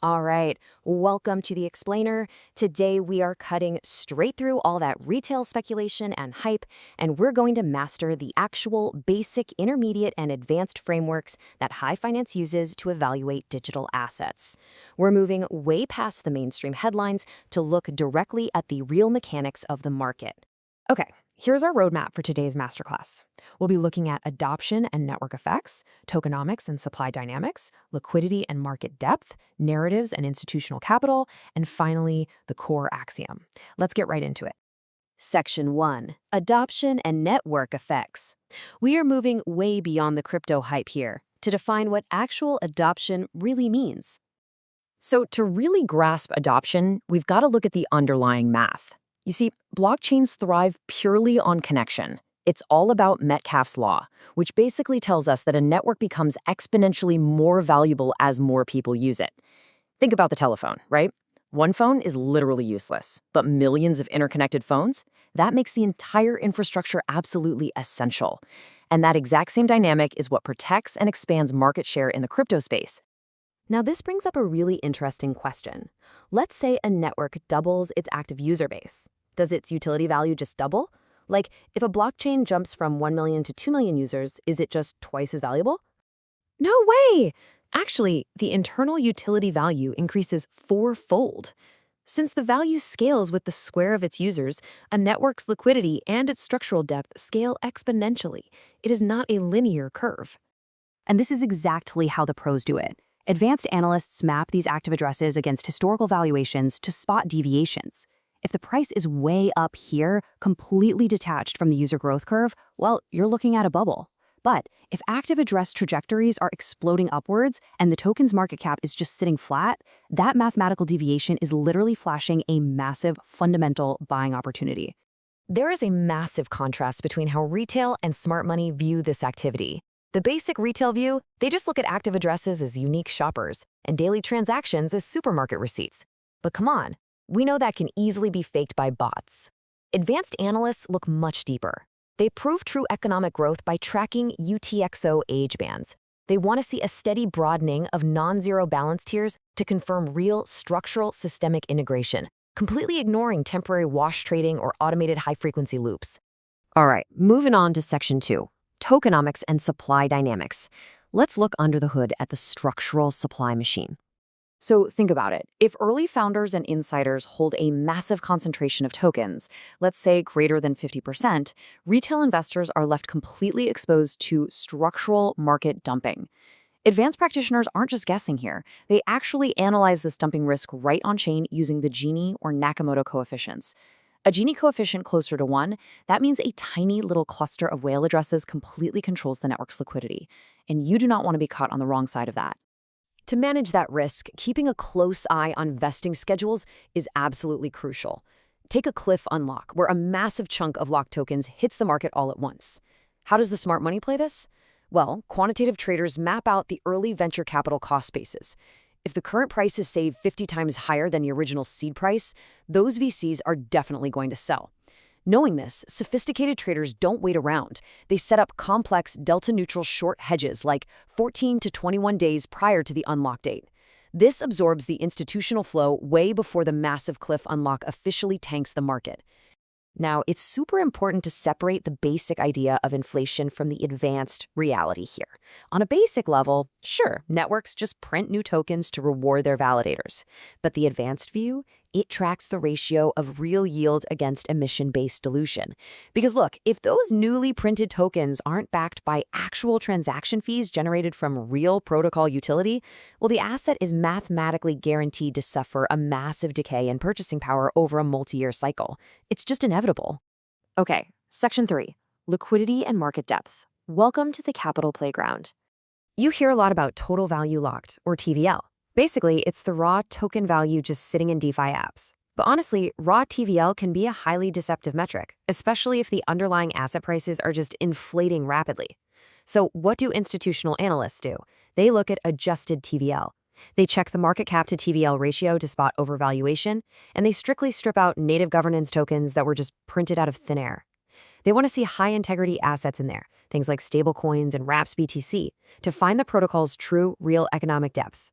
All right, welcome to the Explainer. Today we are cutting straight through all that retail speculation and hype, and we're going to master the actual basic, intermediate, and advanced frameworks that high finance uses to evaluate digital assets. We're moving way past the mainstream headlines to look directly at the real mechanics of the market. Okay, here's our roadmap for today's masterclass. We'll be looking at adoption and network effects, tokenomics and supply dynamics, liquidity and market depth, narratives and institutional capital, and finally, the core axiom. Let's get right into it. Section 1. Adoption and network effects. We are moving way beyond the crypto hype here to define what actual adoption really means. So to really grasp adoption, we've got to look at the underlying math. You see, blockchains thrive purely on connection. It's all about Metcalfe's law, which basically tells us that a network becomes exponentially more valuable as more people use it. Think about the telephone, right? One phone is literally useless, but millions of interconnected phones? That makes the entire infrastructure absolutely essential. And that exact same dynamic is what protects and expands market share in the crypto space. Now, this brings up a really interesting question. Let's say a network doubles its active user base. Does its utility value just double? Like, if a blockchain jumps from 1 million to 2 million users, is it just twice as valuable? No way! Actually, the internal utility value increases fourfold. Since the value scales with the square of its users, a network's liquidity and its structural depth scale exponentially. It is not a linear curve. And this is exactly how the pros do it. Advanced analysts map these active addresses against historical valuations to spot deviations. If the price is way up here, completely detached from the user growth curve, well, you're looking at a bubble. But if active address trajectories are exploding upwards and the token's market cap is just sitting flat, that mathematical deviation is literally flashing a massive fundamental buying opportunity. There is a massive contrast between how retail and smart money view this activity. The basic retail view, they just look at active addresses as unique shoppers and daily transactions as supermarket receipts. But come on, we know that can easily be faked by bots. Advanced analysts look much deeper. They prove true economic growth by tracking UTXO age bands. They want to see a steady broadening of non-zero balance tiers to confirm real structural systemic integration, completely ignoring temporary wash trading or automated high-frequency loops. All right, moving on to Section 2. Tokenomics and supply dynamics. Let's look under the hood at the structural supply machine. So think about it. If early founders and insiders hold a massive concentration of tokens, let's say greater than 50%, retail investors are left completely exposed to structural market dumping. Advanced practitioners aren't just guessing here. They actually analyze this dumping risk right on-chain using the Gini or Nakamoto coefficients. A Gini coefficient closer to 1, that means a tiny little cluster of whale addresses completely controls the network's liquidity, and you do not want to be caught on the wrong side of that. To manage that risk, keeping a close eye on vesting schedules is absolutely crucial. Take a cliff unlock, where a massive chunk of locked tokens hits the market all at once. How does the smart money play this? Well, quantitative traders map out the early venture capital cost basis. If the current price is, say, 50 times higher than the original seed price, those VCs are definitely going to sell. Knowing this, sophisticated traders don't wait around. They set up complex delta-neutral short hedges like 14 to 21 days prior to the unlock date. This absorbs the institutional flow way before the massive cliff unlock officially tanks the market. Now, it's super important to separate the basic idea of inflation from the advanced reality here. On a basic level, sure, networks just print new tokens to reward their validators. But the advanced view, it tracks the ratio of real yield against emission-based dilution. Because look, if those newly printed tokens aren't backed by actual transaction fees generated from real protocol utility, well, the asset is mathematically guaranteed to suffer a massive decay in purchasing power over a multi-year cycle. It's just inevitable. Okay, Section 3, liquidity and market depth. Welcome to the capital playground. You hear a lot about total value locked, or TVL. Basically, it's the raw token value just sitting in DeFi apps. But honestly, raw TVL can be a highly deceptive metric, especially if the underlying asset prices are just inflating rapidly. So what do institutional analysts do? They look at adjusted TVL. They check the market cap to TVL ratio to spot overvaluation, and they strictly strip out native governance tokens that were just printed out of thin air. They want to see high-integrity assets in there, things like stablecoins and Wraps BTC, to find the protocol's true, real economic depth.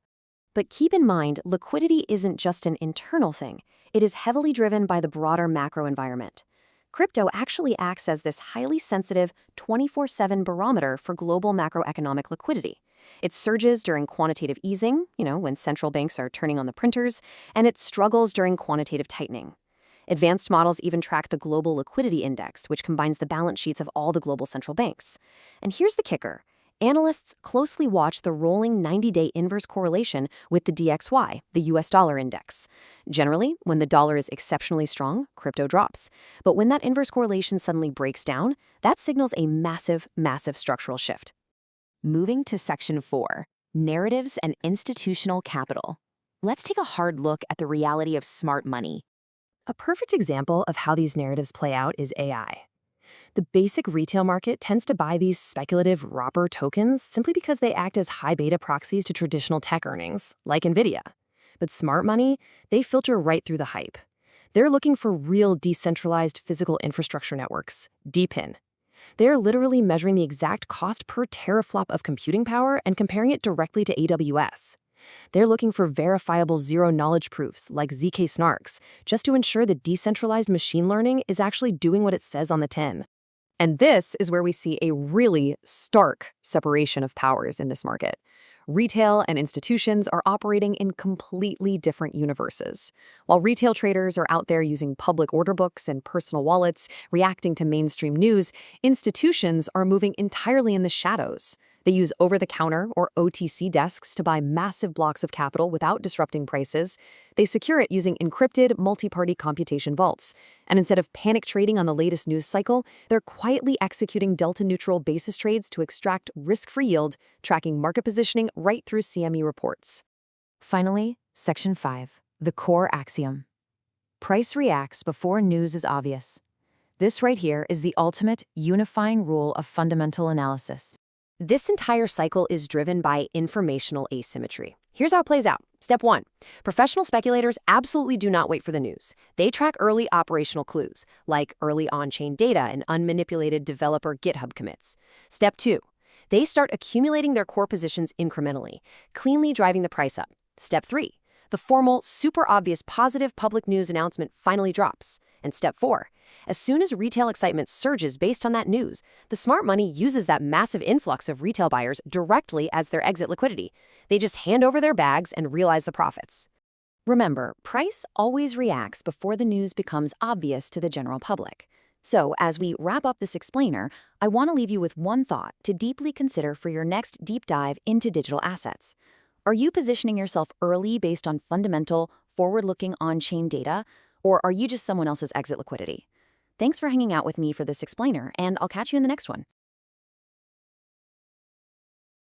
But keep in mind, liquidity isn't just an internal thing. It is heavily driven by the broader macro environment. Crypto actually acts as this highly sensitive 24/7 barometer for global macroeconomic liquidity. It surges during quantitative easing, when central banks are turning on the printers, and it struggles during quantitative tightening. Advanced models even track the Global Liquidity Index, which combines the balance sheets of all the global central banks. And here's the kicker. Analysts closely watch the rolling 90-day inverse correlation with the DXY, the US dollar index. Generally, when the dollar is exceptionally strong, crypto drops. But when that inverse correlation suddenly breaks down, that signals a massive, massive structural shift. Moving to Section 4, Narratives and Institutional Capital. Let's take a hard look at the reality of smart money. A perfect example of how these narratives play out is AI. The basic retail market tends to buy these speculative whopper tokens simply because they act as high beta proxies to traditional tech earnings, like NVIDIA. But smart money, they filter right through the hype. They're looking for real decentralized physical infrastructure networks, DePIN. They're literally measuring the exact cost per teraflop of computing power and comparing it directly to AWS. They're looking for verifiable zero-knowledge proofs, like ZK snarks, just to ensure that decentralized machine learning is actually doing what it says on the tin. And this is where we see a really stark separation of powers in this market. Retail and institutions are operating in completely different universes. While retail traders are out there using public order books and personal wallets, reacting to mainstream news, institutions are moving entirely in the shadows. They use over-the-counter or OTC desks to buy massive blocks of capital without disrupting prices. They secure it using encrypted, multi-party computation vaults. And instead of panic trading on the latest news cycle, they're quietly executing delta-neutral basis trades to extract risk-free yield, tracking market positioning right through CME reports. Finally, Section 5, the Core Axiom. Price reacts before news is obvious. This right here is the ultimate unifying rule of fundamental analysis. This entire cycle is driven by informational asymmetry. Here's how it plays out. Step 1. Professional speculators absolutely do not wait for the news. They track early operational clues, like early on-chain data and unmanipulated developer GitHub commits. Step 2. They start accumulating their core positions incrementally, cleanly driving the price up. Step 3. The formal, super obvious positive public news announcement finally drops. And Step 4. As soon as retail excitement surges based on that news, the smart money uses that massive influx of retail buyers directly as their exit liquidity. They just hand over their bags and realize the profits. Remember, price always reacts before the news becomes obvious to the general public. So, as we wrap up this explainer, I want to leave you with one thought to deeply consider for your next deep dive into digital assets. Are you positioning yourself early based on fundamental, forward-looking on-chain data, or are you just someone else's exit liquidity? Thanks for hanging out with me for this explainer, and I'll catch you in the next one.